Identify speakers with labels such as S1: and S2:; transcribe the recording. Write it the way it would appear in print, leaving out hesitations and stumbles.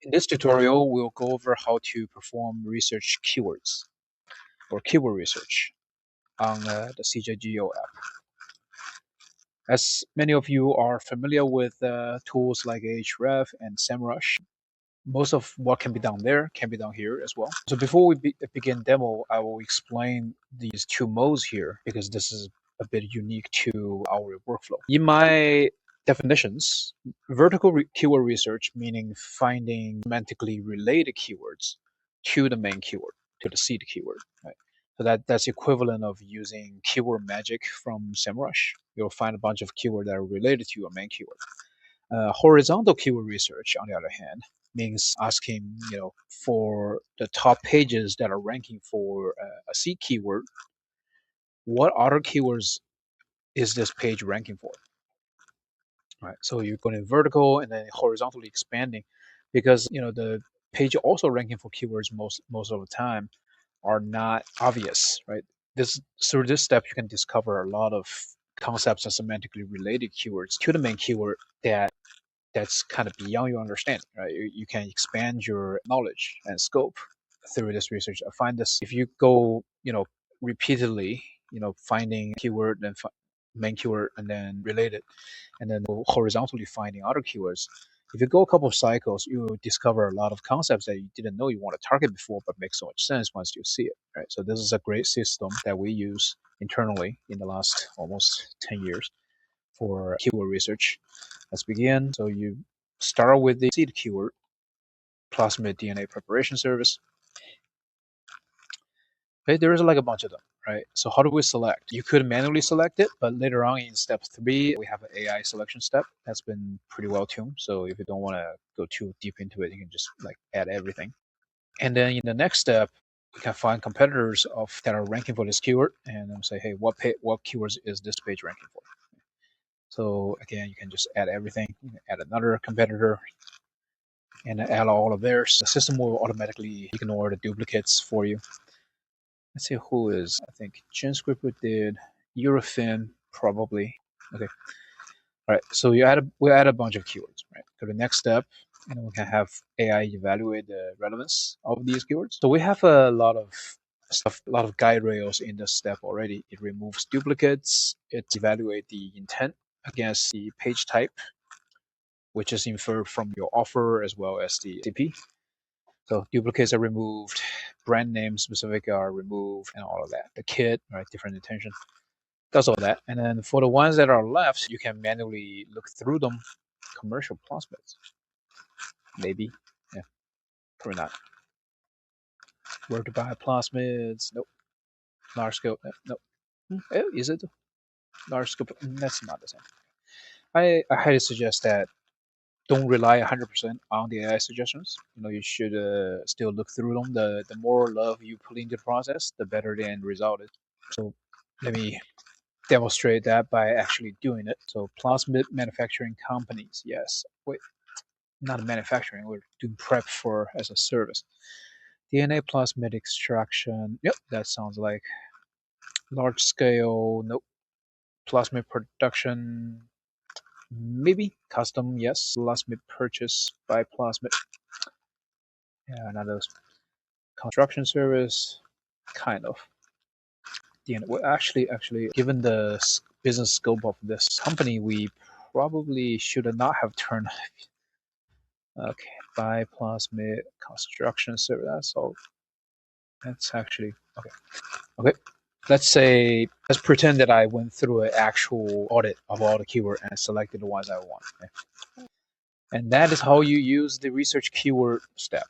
S1: In this tutorial, we'll go over how to perform research keywords or keyword research on the CJGO app. As many of you are familiar with tools like Ahref and SEMrush, most of what can be done there can be done here as well. So before we begin demo, I will explain these two modes here because this is a bit unique to our workflow. In my definitions, vertical keyword research, meaning finding semantically related keywords to the main keyword, to the seed keyword, right? So that's equivalent of using keyword magic from SEMrush. You'll find a bunch of keywords that are related to your main keyword. Horizontal keyword research, on the other hand, means asking, for the top pages that are ranking for a seed keyword, what other keywords is this page ranking for? Right. So you're going vertical and then horizontally expanding, because the page also ranking for keywords most of the time are not obvious, right? Through this step, you can discover a lot of concepts and semantically related keywords to the main keyword that's kind of beyond your understanding, right? You can expand your knowledge and scope through this research. I find this, if you go, repeatedly, finding keyword and main keyword and then related, and then horizontally finding other keywords. If you go a couple of cycles, you will discover a lot of concepts that you didn't know you want to target before, but makes so much sense once you see it, right? So this is a great system that we use internally in the last almost 10 years for keyword research. Let's begin. So you start with the seed keyword, Plasmid DNA preparation service. Okay, there is like a bunch of them, right? So how do we select? You could manually select it, but later on in step 3, we have an AI selection step that's been pretty well tuned. So if you don't want to go too deep into it, you can just like add everything. And then in the next step, we can find competitors that are ranking for this keyword, and then say, hey, what keywords is this page ranking for? So again, you can just add everything. You can add another competitor and add all of theirs. The system will automatically ignore the duplicates for you. Let's see who is. I think GenScript did. Eurofin probably. Okay. All right. So we add a bunch of keywords. Right. Go to the next step, and we can have AI evaluate the relevance of these keywords. So we have a lot of stuff, a lot of guide rails in this step already. It removes duplicates. It evaluates the intent against the page type, which is inferred from your offer as well as the CP. So duplicates are removed, brand name specific are removed, and all of that. The kit, right, different intention, does all that. And then for the ones that are left, you can manually look through them. Commercial plasmids, maybe, yeah, probably not. Where to buy plasmids? Nope. Large scale, nope. Is it large scale? That's not the same. I highly suggest that don't rely 100% on the AI suggestions. You should still look through them. The more love you put into the process, the better the end result is. So let me demonstrate that by actually doing it. So plasmid manufacturing companies, yes. Wait, not manufacturing. We're doing prep for as a service. DNA plasmid extraction. Yep, that sounds like large scale. Nope. Plasmid production. Maybe custom, yes. Plasmid purchase by Plasmid. Yeah, another construction service, kind of. Well, actually, given the business scope of this company, we probably should not have turned. Okay, by Plasmid construction service. That's all. That's actually okay. Okay, let's pretend that I went through an actual audit of all the keyword and selected the ones I want. Okay? And that is how you use the research keyword step.